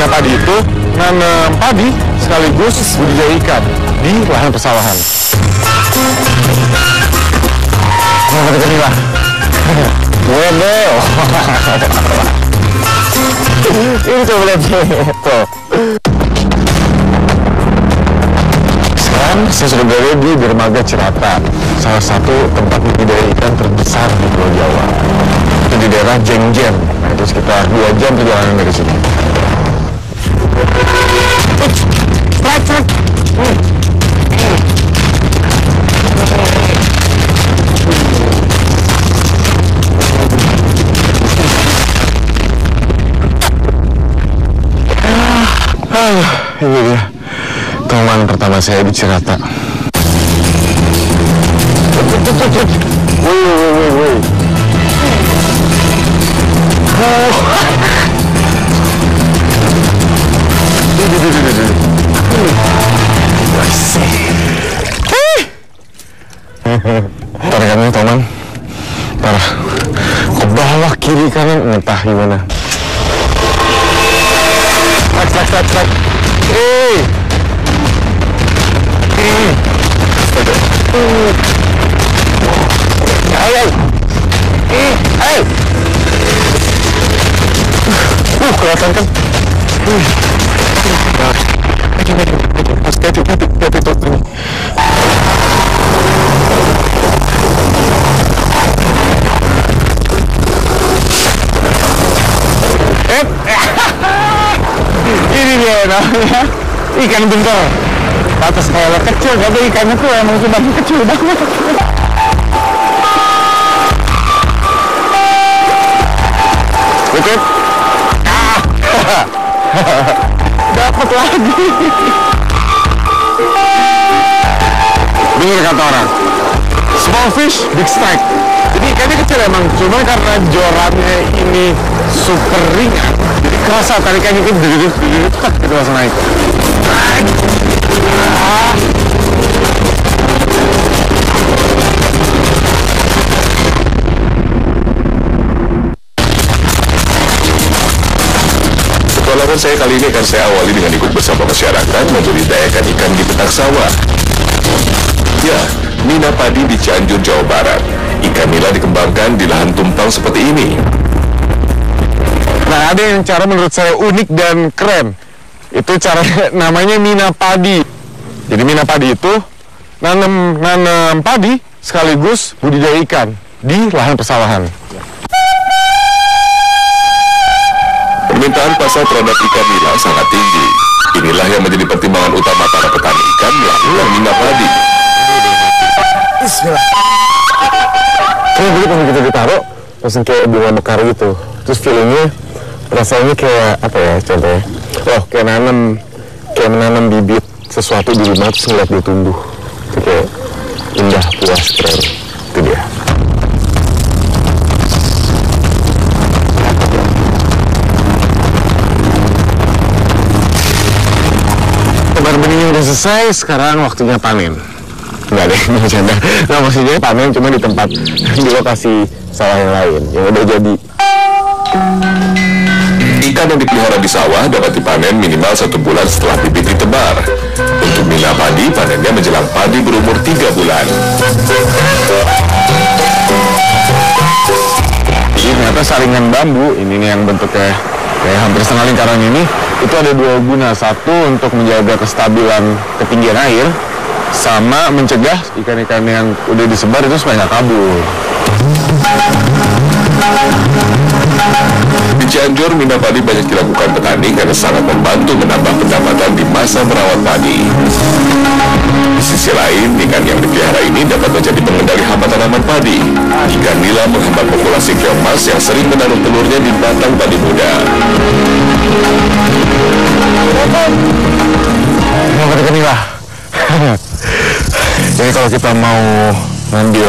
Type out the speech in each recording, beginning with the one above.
Mina Padi itu nanam padi sekaligus budidaya ikan di lahan persawahan. Nah, kata Mila. Wedel. Ini coba lihat tuh. Sekarang saya sudah berada di Dermaga Cirata, salah satu tempat budidaya ikan terbesar di Pulau Jawa. Itu di daerah Jengjen. Nah, itu sekitar 2 jam perjalanan dari sini. Ini dia teman pertama saya di Cirata. Woi. Tarikannya teman parah, ke bawah kiri kanan entah gimana. Trak. Kelihatan kan? Hati-hati tuh. Ini dia namanya ikan bentor. Atas kayak kecil, tapi ikannya tuh emang sebenarnya kecil banget. Betul? Dapat lagi. Bener kata orang, small fish, big strike. Jadi ikannya kecil emang, cuma karena jorannya ini super ringan, jadi kerasa tarikannya gitu langsung naik. Petualangan saya kali ini akan saya awali dengan ikut bersama masyarakat membudidayakan ikan di petak sawah. Ya, Mina Padi di Cianjur, Jawa Barat. Ikan nila dikembangkan di lahan tumpang seperti ini. Nah, ada yang cara menurut saya unik dan keren. Itu cara namanya Mina Padi. Jadi Mina Padi itu nanam padi sekaligus budidaya ikan di lahan persawahan. Permintaan pasar terhadap ikan nila sangat tinggi. Inilah yang menjadi pertimbangan utama para petani ikan melakukan Mina Padi. Bismillah. Kayak begitu pas kita ditaruh, langsung kayak bunga mekar gitu. Terus feelingnya, rasanya kayak apa ya contohnya? Oh, kayak menanam bibit sesuatu di rumah terus ngeliat dia tumbuh. Itu kayak indah, puas, keren. Itu dia. Tebar benihnya udah selesai, sekarang waktunya panen. Enggak deh, ini bercanda. Nah, maksudnya panen cuma di tempat, di lokasi sawah yang lain, yang udah jadi. Ikan yang dipelihara di sawah dapat dipanen minimal 1 bulan setelah bibit ditebar. Untuk Mina Padi, panennya menjelang padi berumur 3 bulan. Ini ternyata saringan bambu, ini nih yang bentuknya kayak hampir setengah lingkaran ini. Itu ada 2 guna, satu untuk menjaga kestabilan ketinggian air, sama mencegah ikan-ikan yang udah disebar itu supaya nggak kabur. Di Cianjur, Mina Padi banyak dilakukan petani karena sangat membantu menambah pendapatan di masa merawat padi. Di sisi lain, ikan yang dipelihara ini dapat menjadi pengendali hama tanaman padi. Ikan nila menghambat populasi keong mas yang sering menaruh telurnya di batang padi muda. Ikan nila. Jadi kalau kita mau ngambil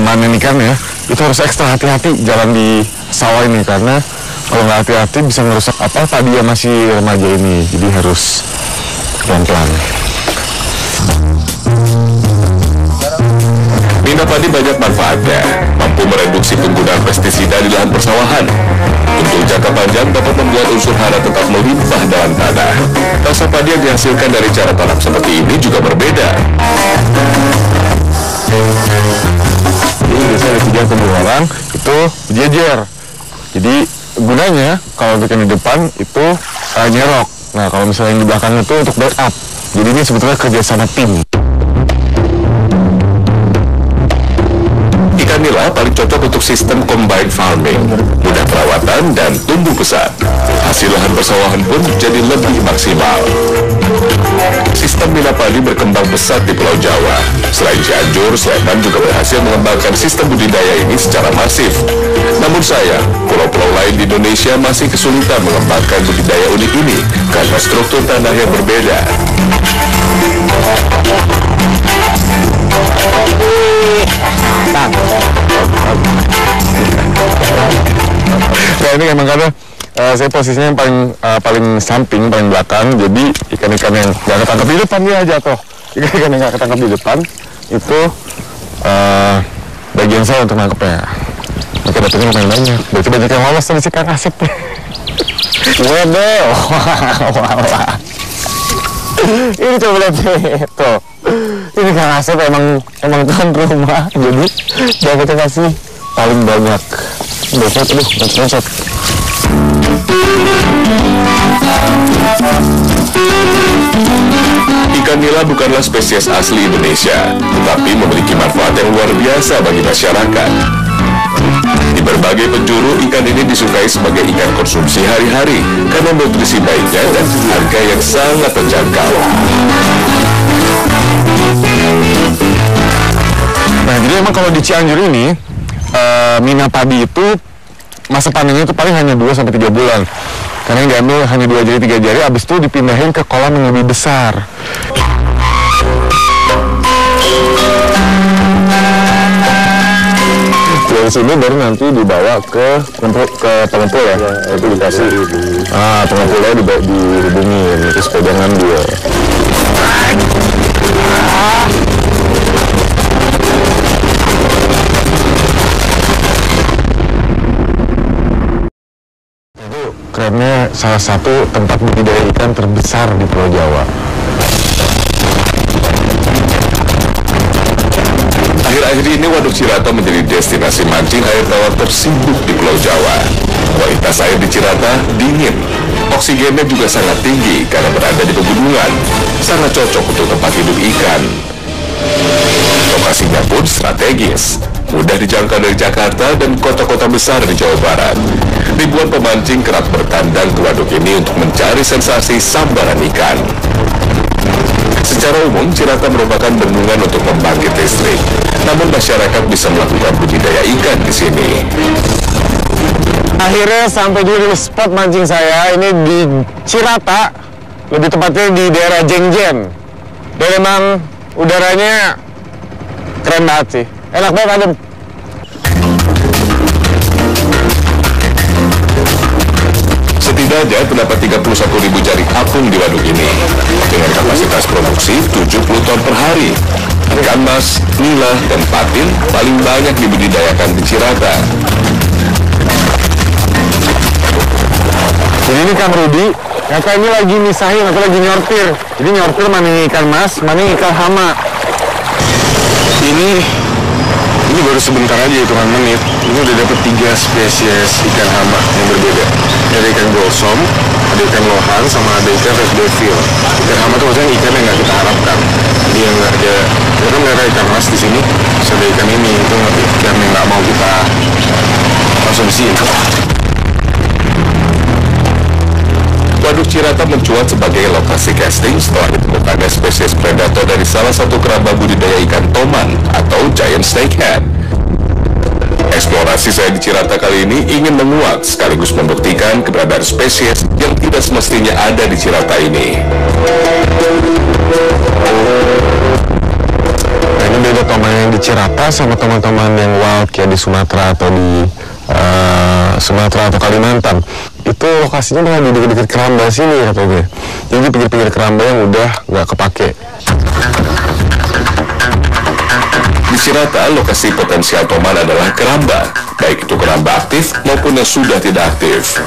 manen ikan ya, itu harus ekstra hati-hati jalan di sawah ini, karena kalau nggak hati-hati bisa ngerusak padi yang masih remaja ini. Jadi harus pelan-pelan. Mina padi banyak manfaatnya, mampu mereduksi penggunaan pestisida di lahan persawahan. Untuk jangka panjang dapat membuat unsur hara tetap melimpah dalam tanah. Rasa padi yang dihasilkan dari cara tanam seperti ini juga berbeda. Ini biasanya ada 3 ke 2 orang itu jejer. Jadi gunanya kalau untuk yang di depan itu nyerok. Nah kalau misalnya yang di belakang itu untuk backup. Jadi ini sebetulnya kerjasama tim. Ikan nila paling cocok untuk sistem combined farming, mudah perawatan dan tumbuh pesat. Hasil lahan persawahan pun jadi lebih maksimal. Sistem nila padi berkembang pesat di Pulau Jawa. Selain Cianjur, Sleman juga berhasil mengembangkan sistem budidaya ini secara masif. Namun sayang, pulau-pulau lain di Indonesia masih kesulitan mengembangkan budidaya unik ini karena struktur tanah yang berbeda. Nah ini memang karena saya posisinya yang paling samping, paling belakang. Jadi ikan-ikan yang nggak ketangkap di depan dia jatuh. Ikan-ikan yang nggak ketangkap di depan itu bagian saya untuk nangkepnya. Maka dapetnya lumayan banyak. Berarti banyak yang lolos dari si Kang Asep. Waduh, ini coba lihat tuh. Ini Kang Asep emang tuan rumah. Jadi dia kita kasih paling banyak. Besok, besok. Ikan nila bukanlah spesies asli Indonesia, tetapi memiliki manfaat yang luar biasa bagi masyarakat. Di berbagai penjuru, ikan ini disukai sebagai ikan konsumsi hari-hari karena nutrisi baiknya dan harga yang sangat terjangkau. Nah, jadi emang kalau di Cianjur ini, mina padi itu masa panennya itu paling hanya 2-3 bulan. Karena yang diambil hanya 2 jari 3 jari, habis itu dipindahin ke kolam yang lebih besar. Dari sini baru nanti dibawa ke pengepul ya, itu dikasih. Pengepulnya dihubungin, terus pegangan dia. Kerennya salah satu tempat budidaya ikan terbesar di Pulau Jawa. Akhir-akhir ini Waduk Cirata menjadi destinasi mancing air tawar tersibuk di Pulau Jawa. Kualitas air di Cirata dingin, oksigennya juga sangat tinggi karena berada di pegunungan, sangat cocok untuk tempat hidup ikan. Lokasinya pun strategis, mudah dijangkau dari Jakarta dan kota-kota besar di Jawa Barat. Ribuan pemancing kerap bertandang ke waduk ini untuk mencari sensasi sambaran ikan. Secara umum, Cirata merupakan bendungan untuk pembangkit listrik. Namun masyarakat bisa melakukan budidaya ikan di sini. Akhirnya sampai juga di spot mancing saya, ini di Cirata, lebih tepatnya di daerah Jengjen. Dan memang udaranya keren banget sih, enak banget, adem. Setidaknya terdapat 31.000 jaring apung di waduk ini dengan kapasitas produksi 70 ton per hari. Ikan mas, nila, dan patin paling banyak dibudidayakan di Cirata. Jadi ini Kang Rudi, kakak ini lagi misahin atau lagi nyortir. Jadi nyortir mana ikan mas, mana ikan hama. Ini baru sebentar aja, hitungan menit. Ini udah dapet 3 spesies ikan hama yang berbeda. Ada ikan golsom, ada ikan lohan, sama ada ikan red devil. Ikan hama itu maksudnya ikan yang nggak kita harapkan. Jadi yang nggak ada, kita kan melihara ikan mas di sini. Terus ada ikan ini, itu ikan yang nggak mau kita konsumsi. Waduk Cirata mencuat sebagai lokasi casting setelah ditemukannya spesies predator dari salah satu keramba budidaya ikan toman atau giant snakehead. Eksplorasi saya di Cirata kali ini ingin menguak sekaligus membuktikan keberadaan spesies yang tidak semestinya ada di Cirata ini. Nah, ini beda toman yang di Cirata sama toman-toman yang wild kayak di Sumatera atau di Sumatera atau Kalimantan. Itu lokasinya malah di dekat-dekat keramba sini katanya. Jadi pinggir-pinggir keramba yang udah nggak kepake. Di Cirata, lokasi potensial toman adalah keramba, baik itu keramba aktif maupun yang sudah tidak aktif.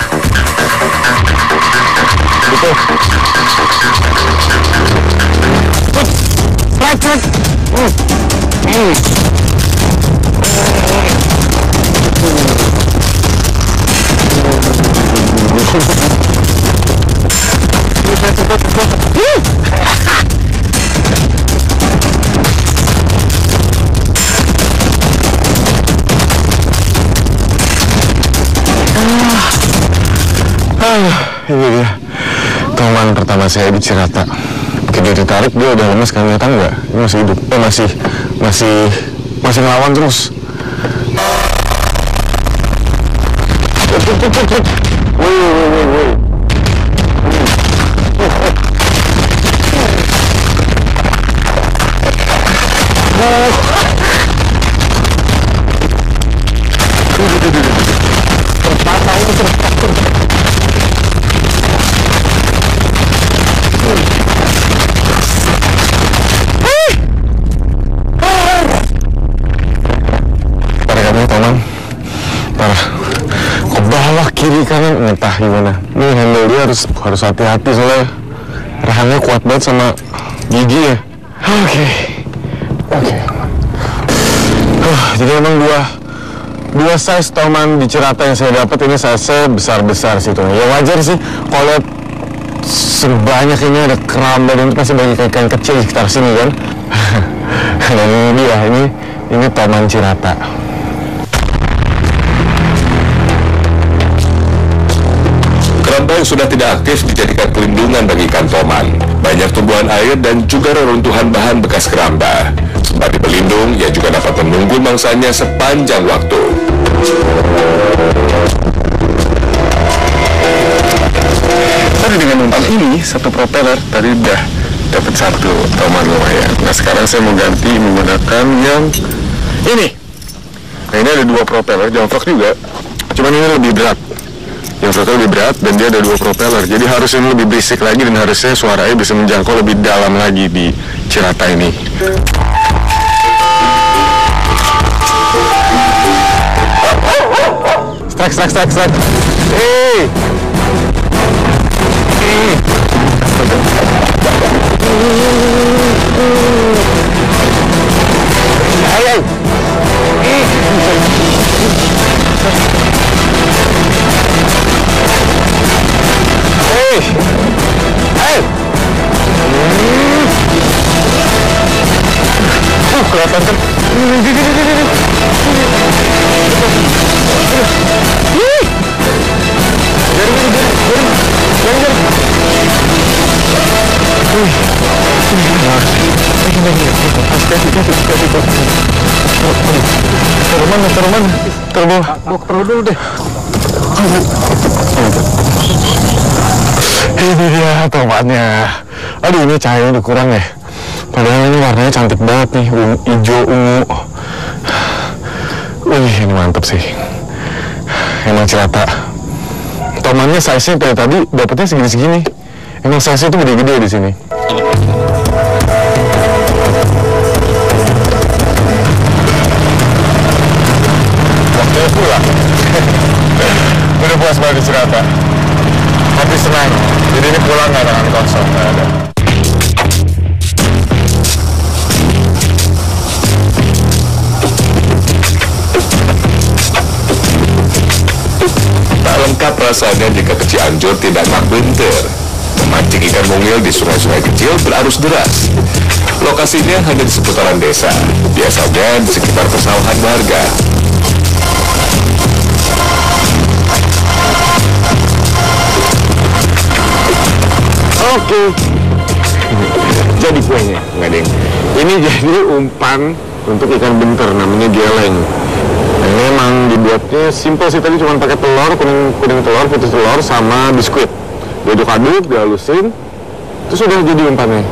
Ini dia toman pertama saya di Cirata. Begitu ditarik dia udah lemes, kan ternyata enggak, ini masih hidup. Masih ngelawan terus. Woi. Kiri kanan entah gimana. Ini handle dia harus hati-hati soalnya rahangnya kuat banget sama gigi ya. Oke. Jadi emang dua size toman di Cirata yang saya dapat ini size besar sih tuh. Ya wajar sih kalau lihat sebanyak ini ada keramba dan itu pasti banyak ikan kecil di sekitar sini kan. Dan ini dia ini toman Cirata. Keramba yang sudah tidak aktif dijadikan pelindungan bagi ikan toman. Banyak tumbuhan air dan juga reruntuhan bahan bekas keramba. Sebagai pelindung, ia juga dapat menunggu mangsanya sepanjang waktu. Tadi dengan umpan ini, satu propeller, tadi udah dapat satu toman lumayan. Nah sekarang saya mau ganti menggunakan yang ini. Nah ini ada dua propeller, jangkrik juga. Cuman ini lebih berat. Yang satu lebih berat dan dia ada dua propeller, jadi harusnya lebih berisik lagi dan harusnya suaranya bisa menjangkau lebih dalam lagi di Cirata ini. Strike. Hey. Kelihatan kan? Taruh dulu deh. Ini dia tomatnya. Aduh, ini cahayanya udah kurang ya. Padahal ini warnanya cantik banget nih, hijau ungu. Wih, ini mantep sih. Emang Cirata. Tomannya size-nya kayak tadi dapetnya segini-segini. Emang size-nya tuh gede-gede di sini. Waktunya pulang. Udah puas banget di Cirata. Tapi senang. Jadi ini pulang nggak tangan kosong, nggak ada. Tak lengkap rasanya jika ke Cianjur tidak nak bentar. Memancing ikan mungil di sungai-sungai kecil berarus deras. Lokasinya hanya di seputaran desa, biasanya di sekitar persawahan warga. Oke. Jadi kuenya, nggak deng. Ini jadi umpan untuk ikan bentar, namanya geleng. Dan memang dibuatnya simpel sih, tadi cuma pakai telur, kuning telur, putih telur, sama biskuit. Diaduk-aduk, dihalusin, terus udah jadi umpannya.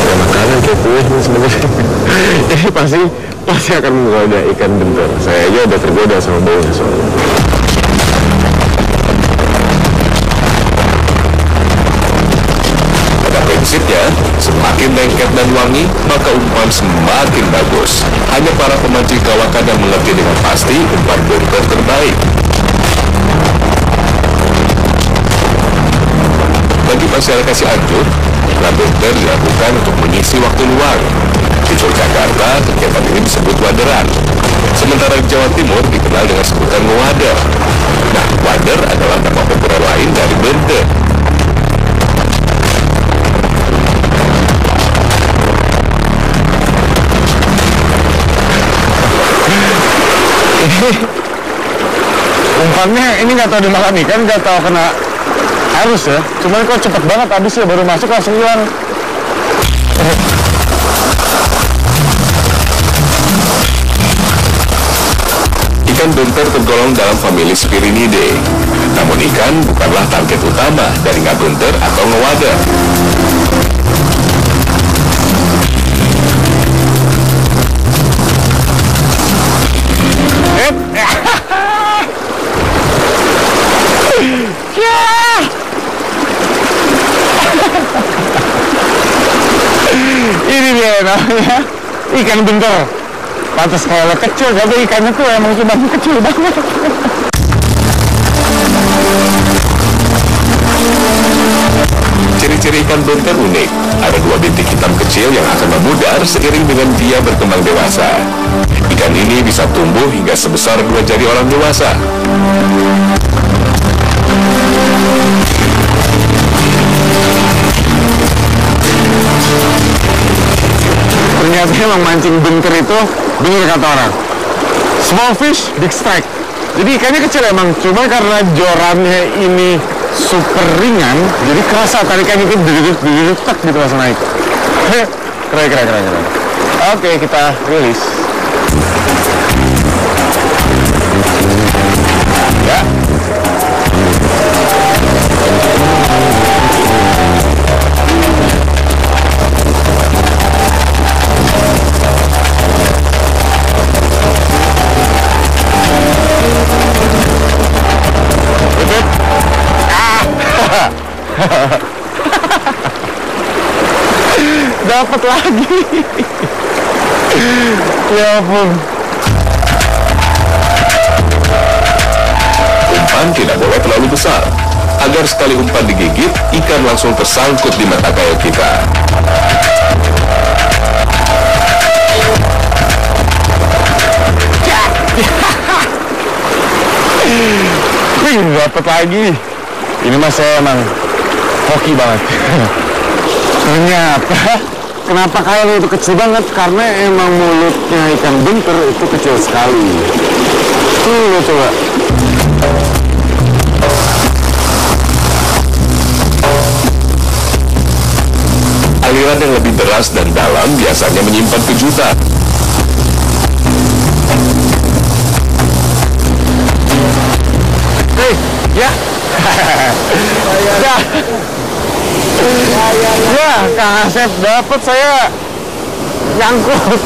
Ya makanan kayak kue ini sebenarnya. Ini pasti akan menggoda ikan bentar. Saya aja udah tergoda sama baunya soalnya. Pada prinsipnya, Makin lengket dan wangi, maka umpan semakin bagus. Hanya para pemancing kawakan yang mengerti dengan pasti umpan bunter terbaik. Bagi masyarakat Cianjur, umpan bunter dilakukan untuk mengisi waktu luang. Di Yogyakarta, kegiatan ini disebut waderan. Sementara di Jawa Timur dikenal dengan sebutan ngewader. Nah, wader adalah nama populer lain dari bunter. Umpannya ini nggak tahu dimakan ikan, nggak tahu kena arus ya. Cuman kok cepet banget habisnya, baru masuk langsung hilang. Ikan bunter tergolong dalam famili Spirinidae. Namun ikan bukanlah target utama dari ngabunter atau ngewader. Ini dia namanya ikan bunter. Pantas kalau kecil, tapi ikannya tuh emang cuma kecil banget. Ciri-ciri ikan bunter unik. Ada 2 bintik hitam kecil yang akan memudar seiring dengan dia berkembang dewasa. Ikan ini bisa tumbuh hingga sebesar 2 jari orang dewasa. Ternyata emang mancing bunter itu bener kata orang, small fish, big strike. Jadi ikannya kecil emang, cuma karena jorannya ini super ringan, jadi kerasa tarikannya itu tak gitu langsung naik. Keren. Oke, kita rilis. Ya. Dapat lagi. Ya ampun. Umpan tidak boleh terlalu besar, agar sekali umpan digigit, ikan langsung tersangkut di mata kail kita. Dapat lagi. Ini mas saya emang hoki banget. Ternyata kenapa kailnya itu kecil banget? Karena emang mulutnya ikan bunter itu kecil sekali. Tuh coba. Aliran yang lebih deras dan dalam biasanya menyimpan kejutan. Ya. Ya, Kang Asep dapat saya nyangkut.